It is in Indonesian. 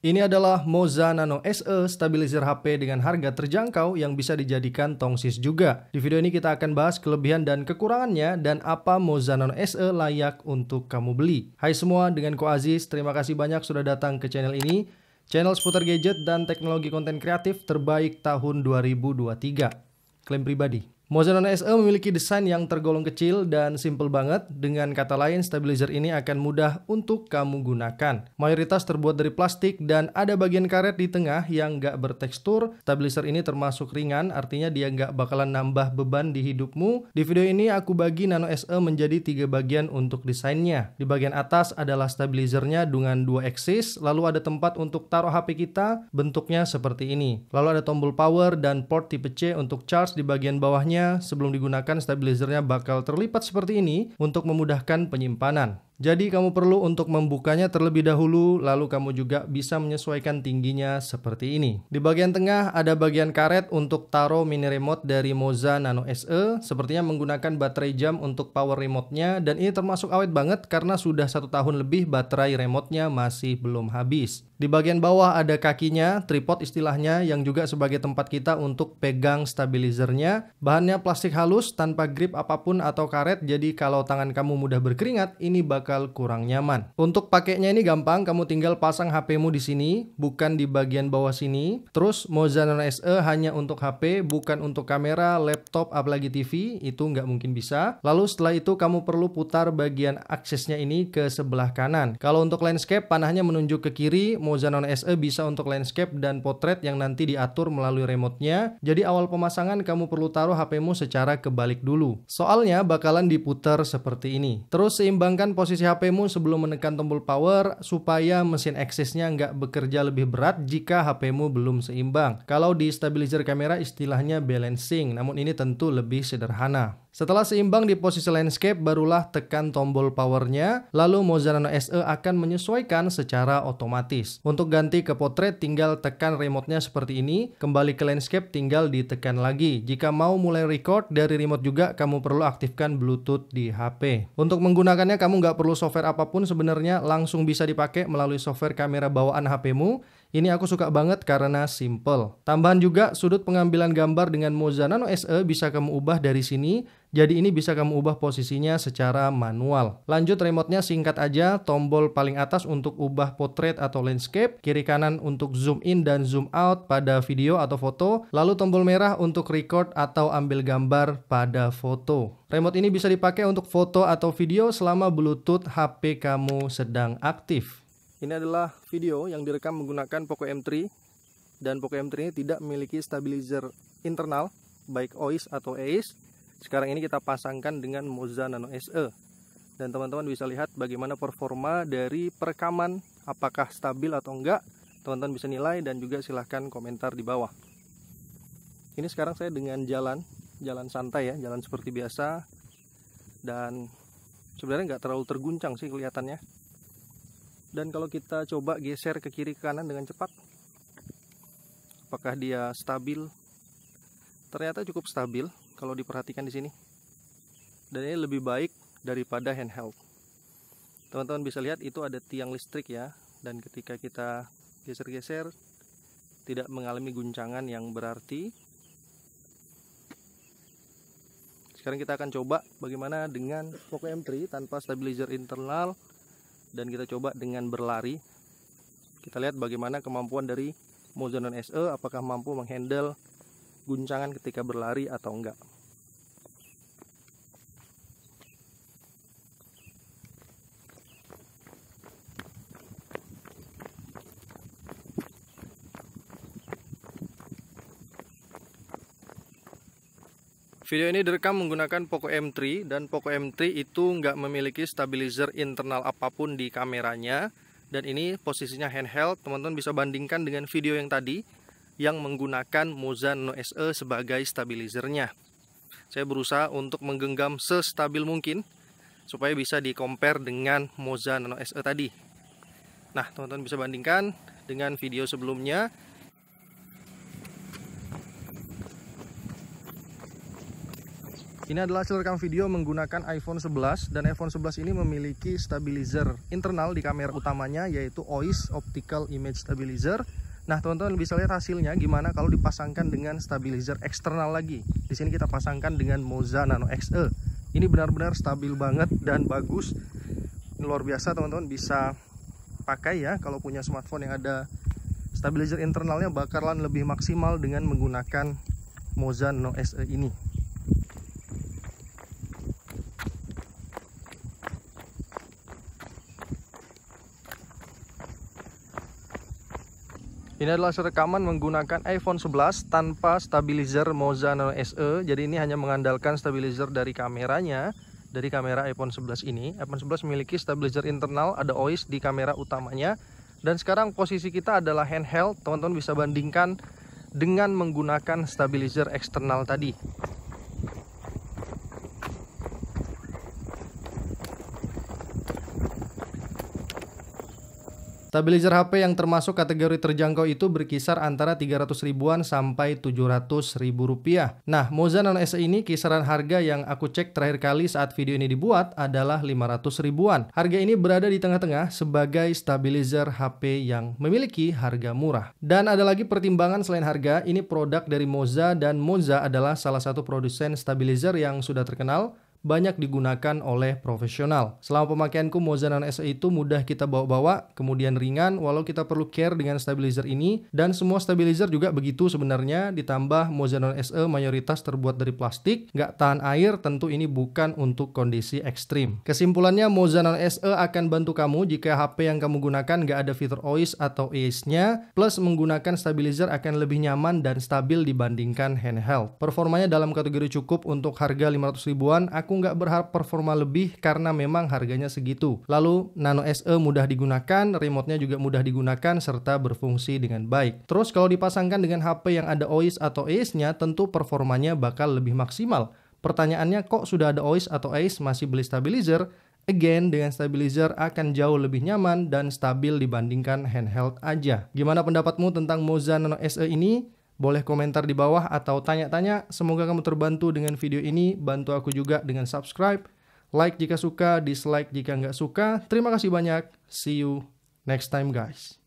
Ini adalah Moza Nano SE stabilizer HP dengan harga terjangkau yang bisa dijadikan tongsis juga. Di video ini kita akan bahas kelebihan dan kekurangannya dan apa Moza Nano SE layak untuk kamu beli. Hai semua, dengan Ko Aziz, terima kasih banyak sudah datang ke channel ini. Channel seputar gadget dan teknologi konten kreatif terbaik tahun 2023. Klaim pribadi. Moza Nano SE memiliki desain yang tergolong kecil dan simple banget. Dengan kata lain, stabilizer ini akan mudah untuk kamu gunakan. Mayoritas terbuat dari plastik dan ada bagian karet di tengah yang nggak bertekstur. Stabilizer ini termasuk ringan, artinya dia nggak bakalan nambah beban di hidupmu. Di video ini aku bagi Nano SE menjadi 3 bagian untuk desainnya. Di bagian atas adalah stabilizernya dengan 2 axis, lalu ada tempat untuk taruh HP kita, bentuknya seperti ini. Lalu ada tombol power dan port tipe C untuk charge di bagian bawahnya. Sebelum digunakan, stabilizernya bakal terlipat seperti ini untuk memudahkan penyimpanan. Jadi kamu perlu untuk membukanya terlebih dahulu, lalu kamu juga bisa menyesuaikan tingginya seperti ini. Di bagian tengah ada bagian karet untuk taruh mini remote dari Moza Nano SE, sepertinya menggunakan baterai jam untuk power remote-nya, dan ini termasuk awet banget karena sudah 1 tahun lebih baterai remote-nya masih belum habis. Di bagian bawah ada kakinya, tripod istilahnya, yang juga sebagai tempat kita untuk pegang stabilizernya. Bahannya plastik halus tanpa grip apapun atau karet, jadi kalau tangan kamu mudah berkeringat, ini bakal kurang nyaman. Untuk pakainya ini gampang, kamu tinggal pasang HP-mu di sini, bukan di bagian bawah sini. Terus Moza Nano SE hanya untuk HP, bukan untuk kamera, laptop, apalagi TV, itu nggak mungkin bisa. Lalu setelah itu kamu perlu putar bagian aksesnya ini ke sebelah kanan. Kalau untuk landscape, panahnya menunjuk ke kiri. Moza Nano SE bisa untuk landscape dan potret yang nanti diatur melalui remote-nya. Jadi awal pemasangan kamu perlu taruh HP-mu secara kebalik dulu. Soalnya bakalan diputar seperti ini. Terus seimbangkan posisi HP-mu sebelum menekan tombol power supaya mesin aksesnya nggak bekerja lebih berat jika HP-mu belum seimbang. Kalau di stabilizer kamera istilahnya balancing, namun ini tentu lebih sederhana. Setelah seimbang di posisi landscape, barulah tekan tombol powernya, lalu Moza Nano SE akan menyesuaikan secara otomatis. Untuk ganti ke potret, tinggal tekan remote-nya seperti ini, kembali ke landscape tinggal ditekan lagi. Jika mau mulai record dari remote juga, kamu perlu aktifkan Bluetooth di HP. Untuk menggunakannya, kamu nggak perlu software apapun sebenarnya, langsung bisa dipakai melalui software kamera bawaan HP-mu. Ini aku suka banget karena simple. Tambahan juga, sudut pengambilan gambar dengan Moza Nano SE bisa kamu ubah dari sini. Jadi ini bisa kamu ubah posisinya secara manual. Lanjut, remote-nya singkat aja, tombol paling atas untuk ubah potret atau landscape, kiri kanan untuk zoom in dan zoom out pada video atau foto, lalu tombol merah untuk record atau ambil gambar pada foto. Remote ini bisa dipakai untuk foto atau video selama Bluetooth HP kamu sedang aktif. Ini adalah video yang direkam menggunakan Poco M3, dan Poco M3 ini tidak memiliki stabilizer internal, baik OIS atau EIS. Sekarang ini kita pasangkan dengan Moza Nano SE, dan teman-teman bisa lihat bagaimana performa dari perekaman, apakah stabil atau enggak. Teman-teman bisa nilai dan juga silahkan komentar di bawah. Ini sekarang saya dengan jalan santai ya, jalan seperti biasa, dan sebenarnya nggak terlalu terguncang sih kelihatannya. Dan kalau kita coba geser ke kiri ke kanan dengan cepat, apakah dia stabil? Ternyata cukup stabil kalau diperhatikan di sini. Dan ini lebih baik daripada handheld. Teman-teman bisa lihat itu ada tiang listrik ya, dan ketika kita geser-geser tidak mengalami guncangan yang berarti. Sekarang kita akan coba bagaimana dengan Poco M3 tanpa stabilizer internal. Dan kita coba dengan berlari. Kita lihat bagaimana kemampuan dari Moza Nano SE, apakah mampu menghandle guncangan ketika berlari atau enggak. Video ini direkam menggunakan Poco M3, dan Poco M3 itu nggak memiliki stabilizer internal apapun di kameranya, dan ini posisinya handheld. Teman-teman bisa bandingkan dengan video yang tadi yang menggunakan Moza Nano SE sebagai stabilizernya. Saya berusaha untuk menggenggam sestabil mungkin supaya bisa di-compare dengan Moza Nano SE tadi. Nah, teman-teman bisa bandingkan dengan video sebelumnya. Ini adalah hasil rekam video menggunakan iPhone 11 dan iPhone 11 ini memiliki stabilizer internal di kamera utamanya yaitu OIS Optical Image Stabilizer. Nah, teman-teman bisa lihat hasilnya gimana kalau dipasangkan dengan stabilizer eksternal lagi. Di sini kita pasangkan dengan Moza Nano XE. Ini benar-benar stabil banget dan bagus. Ini luar biasa, teman-teman bisa pakai ya kalau punya smartphone yang ada stabilizer internalnya, bakalan lebih maksimal dengan menggunakan Moza Nano SE ini. Ini adalah hasil rekaman menggunakan iPhone 11 tanpa stabilizer Moza Nano SE. Jadi ini hanya mengandalkan stabilizer dari kameranya, dari kamera iPhone 11 ini. iPhone 11 memiliki stabilizer internal, ada OIS di kamera utamanya. Dan sekarang posisi kita adalah handheld. Teman-teman bisa bandingkan dengan menggunakan stabilizer eksternal tadi. Stabilizer HP yang termasuk kategori terjangkau itu berkisar antara 300 ribuan sampai 700 ribu rupiah. Nah, Moza Nano SE ini kisaran harga yang aku cek terakhir kali saat video ini dibuat adalah 500 ribuan. Harga ini berada di tengah-tengah sebagai stabilizer HP yang memiliki harga murah. Dan ada lagi pertimbangan selain harga, ini produk dari Moza dan Moza adalah salah satu produsen stabilizer yang sudah terkenal, banyak digunakan oleh profesional. Selama pemakaianku Moza Nano SE itu mudah kita bawa-bawa, kemudian ringan walau kita perlu care dengan stabilizer ini, dan semua stabilizer juga begitu sebenarnya, ditambah Moza Nano SE mayoritas terbuat dari plastik, nggak tahan air, tentu ini bukan untuk kondisi ekstrim. Kesimpulannya, Moza Nano SE akan bantu kamu jika HP yang kamu gunakan nggak ada fitur OIS atau AIS-nya, plus menggunakan stabilizer akan lebih nyaman dan stabil dibandingkan handheld. Performanya dalam kategori cukup untuk harga 500 ribuan, aku nggak berharap performa lebih karena memang harganya segitu. Lalu Nano SE mudah digunakan, remote-nya juga mudah digunakan serta berfungsi dengan baik. Terus kalau dipasangkan dengan HP yang ada OIS atau AIS-nya, tentu performanya bakal lebih maksimal. Pertanyaannya, kok sudah ada OIS atau AIS masih beli stabilizer? Again, dengan stabilizer akan jauh lebih nyaman dan stabil dibandingkan handheld aja. Gimana pendapatmu tentang Moza Nano SE ini? Boleh komentar di bawah atau tanya-tanya. Semoga kamu terbantu dengan video ini. Bantu aku juga dengan subscribe, like jika suka, dislike jika nggak suka. Terima kasih banyak. See you next time guys.